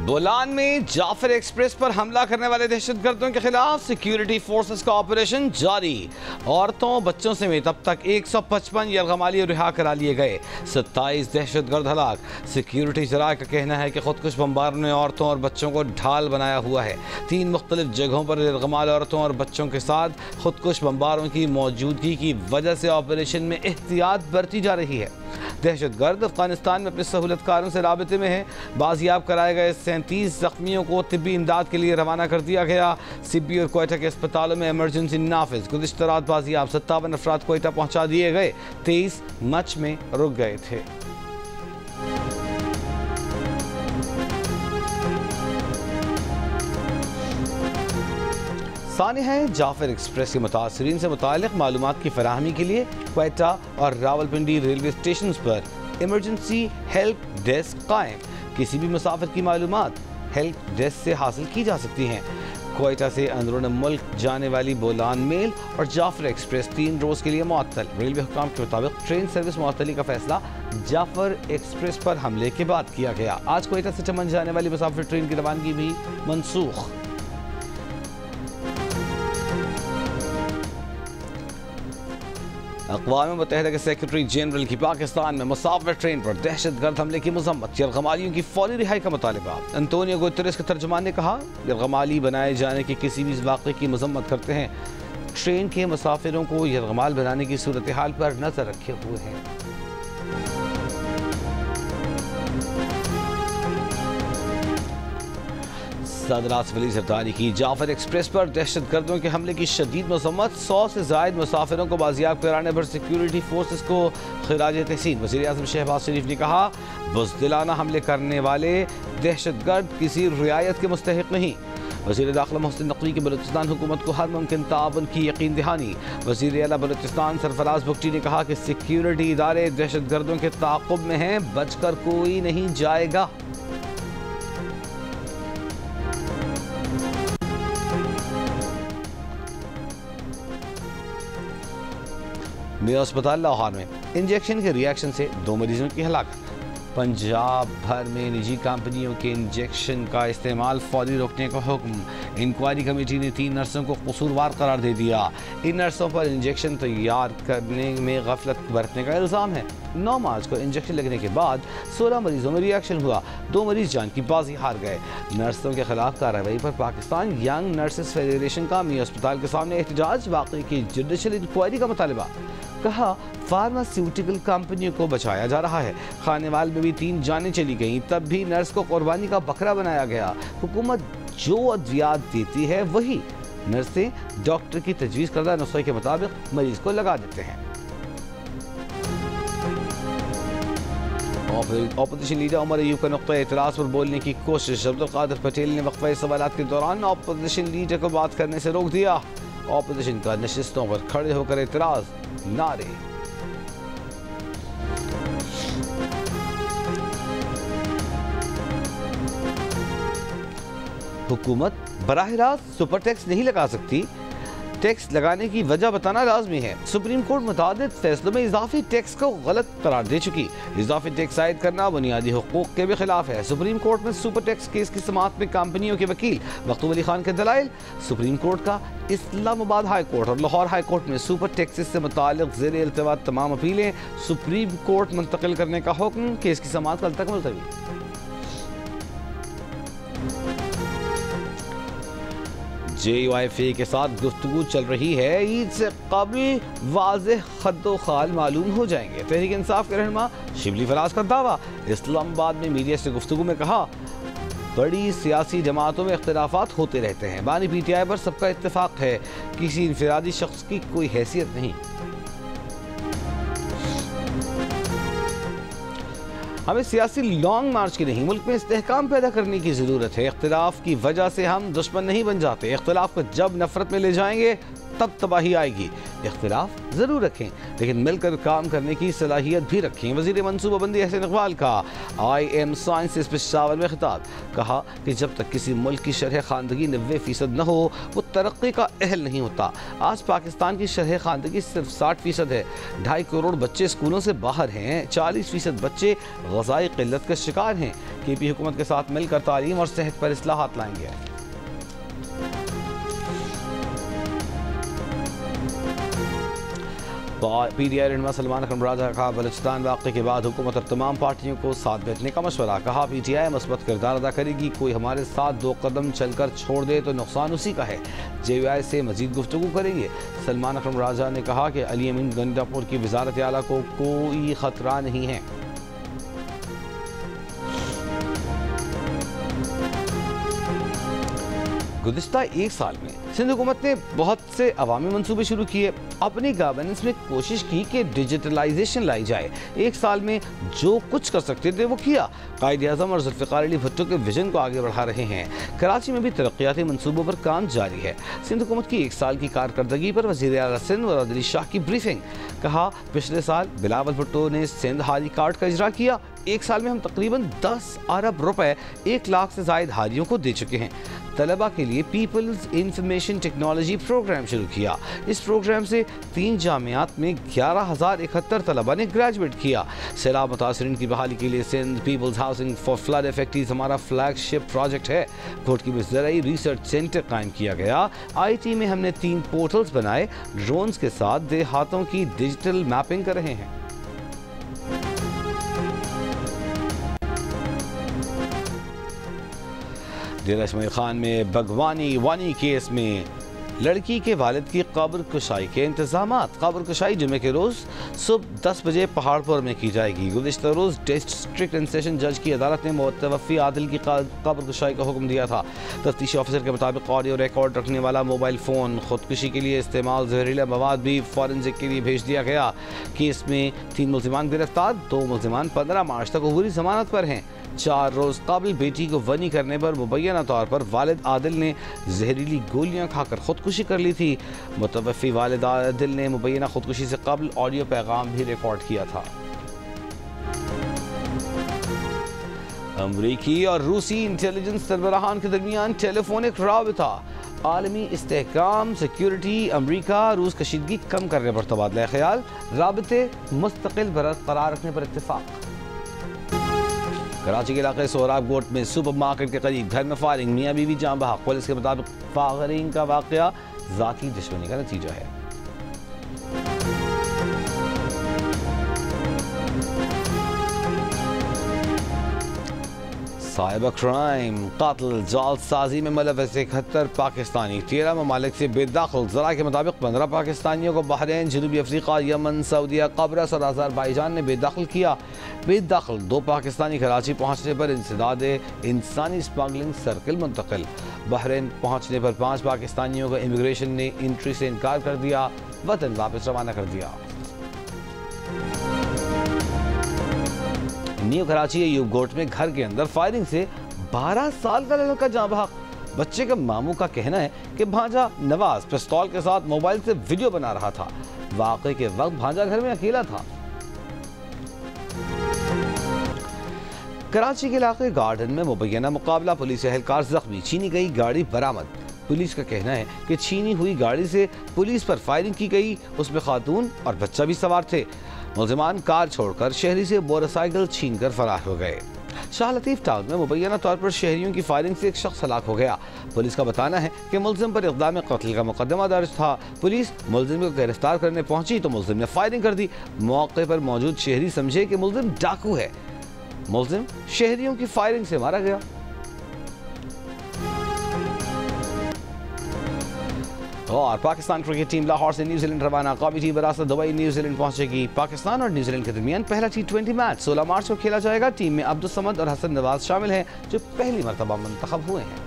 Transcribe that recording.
बोलान में जाफर एक्सप्रेस पर हमला करने वाले दहशतगर्दों के खिलाफ सिक्योरिटी फोर्सेस का ऑपरेशन जारी। औरतों बच्चों समेत अब तक 155 यरगमाली रिहा करा लिए गए। 27 दहशतगर्द हलाक। सिक्योरिटी जराये का कहना है कि खुदकुश बमबारों ने औरतों और बच्चों को ढाल बनाया हुआ है। 3 मुख्तलिफ जगहों पर यरगमाल औरतों और बच्चों के साथ खुदकुश बमबारों की मौजूदगी की वजह से ऑपरेशन में एहतियात बरती जा रही है। दहशतगर्द अफगानिस्तान में अपने सहूलतकारों से राबते में हैं। बाजियाब कराए गए 37 जख्मियों को तिब्बी इमदाद के लिए रवाना कर दिया गया। सिब्बी और कोयटा के अस्पतालों में इमरजेंसी नाफिज। गुज़िश्ता रात बाजियाब 57 अफराद कोयटा पहुंचा दिए गए। 23 मच में रुक गए थे। सानिया है जाफर एक्सप्रेस के मुतासरीन से मुतालिक मालूमात की फराहमी के लिए कोयटा और रावलपिंडी रेलवे स्टेशन पर इमरजेंसी हेल्प डेस्क कायम। किसी भी मुसाफिर की मालूमात हेल्प डेस्क से हासिल की जा सकती हैं। कोयटा से अंदरूनी मुल्क जाने वाली बोलान मेल और जाफर एक्सप्रेस 3 रोज़ के लिए मुअत्तल। रेलवे हुकाम के मुताबिक ट्रेन सर्विस मुअत्तली का फैसला जाफर एक्सप्रेस पर हमले के बाद किया गया। आज कोयटा से चमन जाने वाली मुसाफिर ट्रेन की रवानगी भी मनसूख। अक़वाम मुत्तहिदा के सेक्रेटरी जनरल की पाकिस्तान में मुसाफिर ट्रेन पर दहशतगर्द हमले की मज़म्मत। यरगमालियों की फौरी रिहाई का मुतालिबा। अंतोनियो गुतेरेस के तर्जुमान ने कहा, यरगमाली बनाए जाने के किसी भी वाक़े की मज़म्मत करते हैं। ट्रेन के मुसाफिरों को यरगमाल बनाने की सूरत हाल पर नज़र रखे हुए हैं। सदर आसिफ अली ज़रदारी की जाफर एक्सप्रेस पर दहशतगर्दों के हमले की शदीद मज़म्मत। 100 से ज़ायद मुसाफिरों को बाजियाब कराने पर सिक्योरिटी फोर्सेस को खिराज तहसीन। वज़ीर आज़म शहबाज शरीफ ने कहा, बुज़दिलाना हमले करने वाले दहशतगर्द किसी रियायत के मुस्तहिक नहीं। वज़ीर दाखिला मोहसिन नकवी की बलूचिस्तान हुकूमत को हर मुमकिन ताउन की यकीन दहानी। वज़ीर आला बलूचिस्तान सरफराज बुगटी ने कहा कि सिक्योरिटी इदारे दहशतगर्दों के ताक़ुब में हैं, बचकर कोई नहीं जाएगा। मेयो अस्पताल लाहौर में इंजेक्शन के रिएक्शन से 2 मरीजों की हलाकत। पंजाब भर में निजी कंपनियों के इंजेक्शन का इस्तेमाल फौरी रोकने का हुक्म। इंक्वायरी कमेटी ने 3 नर्सों को कसूरवार करार दे दिया। इन नर्सों पर इंजेक्शन तैयार करने में गफलत बरतने का इल्ज़ाम है। 9 मार्च को इंजेक्शन लगने के बाद 16 मरीजों में रिएक्शन हुआ। 2 मरीज जान की बाजी हार गए। नर्सों के खिलाफ कार्रवाई पर पाकिस्तान यंग नर्सेस फेडरेशन का मेयो अस्पताल के सामने एहतजाज। वाक़ई की जुडिशल इंक्वायरी का मुतालिबा। कहा, फार्मास्यूटिकल कंपनियों को बचाया जा रहा है। खानेवाल में भी 3 जानें चली गईं, तब भी नर्स को कुर्बानी का बकरा बनाया गया। हुकूमत जो अद्वियात देती है वही नर्सें डॉक्टर की तजवीज़ करदा नुस्खे के मुताबिक मरीज को लगा देते हैं। ऑपोजिशन लीडर उमर अयूब का नुक्ता एतराज़ पर बोलने की कोशिश। अब्दुल कादिर पटेल ने वक्फे सवालात के दौरान ऑपोजिशन लीडर को बात करने से रोक दिया। ऑपोजिशन का नशिस्तों पर खड़े होकर एतराज़, नारे। हुकूमत बराह रास्त सुपर टैक्स नहीं लगा सकती, टैक्स लगाने की वजह बताना लाजमी है। सुप्रीम कोर्ट मुतादिद फैसलों में इजाफी टैक्स को गलत करार दे चुकी। इजाफी टैक्स आयद करना बुनियादी हुकूक के भी खिलाफ है। सुप्रीम कोर्ट में सुपर टैक्स केस की समाअत में कंपनियों के वकील मखदूम अली खान के दलाइल। सुप्रीम कोर्ट का इस्लामाबाद हाई कोर्ट और लाहौर हाई कोर्ट में सुपर टैक्सेस से मुताल्लिक ज़ेर इल्तिवा तमाम अपीलें सुप्रीम कोर्ट मुंतकिल करने का हुक्म। केस की समाअत कल तक मुलतवी। JUIFA के साथ गुफ्तगू चल रही है। ईद से कबल वाज़ेह खद्दो खाल मालूम हो जाएंगे। तहरीक इंसाफ के रहनुमा शिबली फराज का दावा। इस्लामाबाद में मीडिया से गुफ्तगू में कहा, बड़ी सियासी जमातों में इख्तिलाफात होते रहते हैं, बानी PTI पर सबका इत्तेफाक है, किसी इनफरादी शख्स की कोई हैसियत नहीं। हमें सियासी लॉन्ग मार्च की नहीं, मुल्क में इस्तेहकाम पैदा करने की ज़रूरत है। इख्तिलाफ की वजह से हम दुश्मन नहीं बन जाते। इख्तिलाफ को जब नफरत में ले जाएंगे तब तबाही आएगी। इख्तिलाफ ज़रूर रखें लेकिन मिलकर काम करने की सलाहियत भी रखें। वज़ीर मनसूबाबंदी अहसन इकबाल का IM साइंसेस पेशावर में खिताब, कहा कि जब तक किसी मुल्क की शरह खानदगी 90% न हो वो तरक्की का अहल नहीं होता। आज पाकिस्तान की शरह खानदगी सिर्फ 60% है। 2.5 करोड़ बच्चे स्कूलों से बाहर हैं। 40% बच्चे ग़िज़ाई क़िल्लत के शिकार हैं। KP हुकूमत के साथ मिलकर तालीम और सेहत पर इस्लाहात लाएंगे। PTI रहनुमा सलमान अकरम राजा का बलूचिस्तान वाक़े के बाद हुकूमत और तमाम पार्टियों को साथ बैठने का मशवरा। कहा PTI मुस्बत किरदार अदा करेगी। कोई हमारे साथ 2 कदम चलकर छोड़ दे तो नुकसान उसी का है। JUI से मजीद गुफ्तगू करेंगे। सलमान अकरम राजा ने कहा कि अली अमीन गंडापुर की वज़ारत आला को कोई ख़तरा नहीं है। गुज़िश्ता 1 साल में सिंध हुकूमत ने बहुत से अवामी मनसूबे शुरू किए। अपनी गवर्नेंस में कोशिश की कि डिजिटलाइजेशन लाई जाए। 1 साल में जो कुछ कर सकते थे वो किया। कायद-ए-आज़म और जुल्फ़िकार अली भुट्टो के विजन को आगे बढ़ा रहे हैं। कराची में भी तरक्याती मनसूबों पर काम जारी है। सिंध हुकूमत की 1 साल की कारकर्दगी पर वज़ीर आला सिंध मुराद अली शाह की ब्रीफिंग। कहा पिछले साल बिलावल भुट्टो ने सिंध हारी कार्ड का इजरा किया। 1 साल में हम तकरीबन 10 अरब रुपए 1 लाख से ज़ायद हारियों को दे चुके हैं। तलबा के लिए पीपल्स इंफॉर्मेशन टेक्नोलॉजी प्रोग्राम शुरू किया। इस प्रोग्राम से 3 जामियात में 11,071 तलबा ने ग्रेजुएट किया। सैलाब मुतासरीन की बहाली के लिए Sindh people's housing for flood affectees हमारा फ्लैगशिप प्रोजेक्ट है। घोटकी में ज़राई रिसर्च सेंटर कायम किया गया। IT में हमने 3 पोर्टल्स बनाए। ड्रोन्स के साथ देहातों की डिजिटल मैपिंग कर रहे हैं। डेरा इस्माइल खान में बगवानी वानी केस में लड़की के वालिद की कब्र कुशाई के इंतजामात। कब्र कुशाई जुमे के रोज़ सुबह 10 बजे पहाड़पुर में की जाएगी। गुज़िश्ता रोज़ डिस्ट्रिक्ट एंड सेशन जज की अदालत ने मुतवफ़ी आदिल की कब्र कुशाई का हुक्म दिया था। तफ्तीशी ऑफिसर के मुताबिक ऑडियो रिकॉर्ड रखने वाला मोबाइल फ़ोन खुदकुशी के लिए इस्तेमाल जहरीला मवाद भी फॉरेंसिक के लिए भेज दिया गया। केस में 3 मुल्ज़िमान गिरफ्तार। 2 मुल्ज़िमान 15 मार्च तक अबूरी ज़मानत पर हैं। 4 रोज़ कबल बेटी को वनी करने पर मुबैना तौर पर वालिद आदिल ने जहरीली गोलियां खाकर खुदकुशी कर ली थी। मुतवफ़ी वालिद आदिल ने मुबैना खुदकुशी से कबल ऑडियो पैगाम भी रिकॉर्ड किया था। अमरीकी और रूसी इंटेलिजेंस सरबराहान के दरमियान टेलीफोनिक राबिता। आलमी इस्तेहकाम सिक्योरिटी अमरीका रूस कशीदगी कम करने पर तबादला ख्याल। राबिते मुस्तकिल बरकरार रखने पर इत्तेफाक। कराची के इलाके सोहराब गोट में सुपरमार्केट के करीब घर में फायरिंग, मियाँ बीवी जान बहक। पुलिस के मुताबिक फायरिंग का वाकया ज़ाती दुश्मनी का नतीजा है। साइबर क्राइम कातिल जालसाजी में मुलव्वस 71 पाकिस्तानी 13 ममालिक से बेदखल। ज़रा के मुताबिक 15 पाकिस्तानियों को बहरीन, जनूबी अफ्रीका, यमन, सऊदीया, कब्रस और अज़रबैजान ने बेदखल किया। बेदखल 2 पाकिस्तानी कराची पहुँचने पर इंसदाद इंसानी स्मगलिंग सर्किल मुंतकिल। बहरीन पहुँचने पर 5 पाकिस्तानियों को इमिग्रेशन ने एंट्री से इनकार कर दिया, वतन वापस रवाना कर दिया। न्यू कराची अयूब गोट में घर के अंदर फायरिंग से 12 साल का लड़का जान बहक। बच्चे के मामू का कहना है कि भांजा नवाज पिस्तौल के साथ मोबाइल से वीडियो बना रहा था। वाक़े के वक्त भांजा घर में अकेला था। कराची के इलाके गार्डन में मुबैना मुकाबला, पुलिस एहलकार जख्मी, छीनी गई गाड़ी बरामद। पुलिस का कहना है कि छीनी हुई गाड़ी से पुलिस पर फायरिंग की गई। उसमें खातून और बच्चा भी सवार थे। मुल्ज़िमान कार छोड़कर शहरी से मोटरसाइकिल छीनकर फरार हो गए। शाह लतीफ़ टाउन में मुबैना तौर पर शहरियों की फायरिंग से एक शख्स हलाक हो गया। पुलिस का बताना है कि मुल्ज़िम पर इक़दाम क़त्ल का मुकदमा दर्ज था। पुलिस मुल्ज़िम को गिरफ्तार करने पहुंची तो मुल्ज़िम ने फायरिंग कर दी। मौके पर मौजूद शहरी समझे कि मुल्ज़िम डाकू है। मुल्ज़िम शहरियों की फायरिंग से मारा गया। और पाकिस्तान क्रिकेट टीम लाहौर से न्यूजीलैंड रवाना। कौमी टीम बरासत दुबई न्यूजीलैंड पहुंचेगी। पाकिस्तान और न्यूजीलैंड के दरमियान पहला T20 मैच 16 मार्च को खेला जाएगा। टीम में अब्दुल समद और हसन नवाज शामिल हैं जो पहली मरतबा मुंतखब हुए हैं।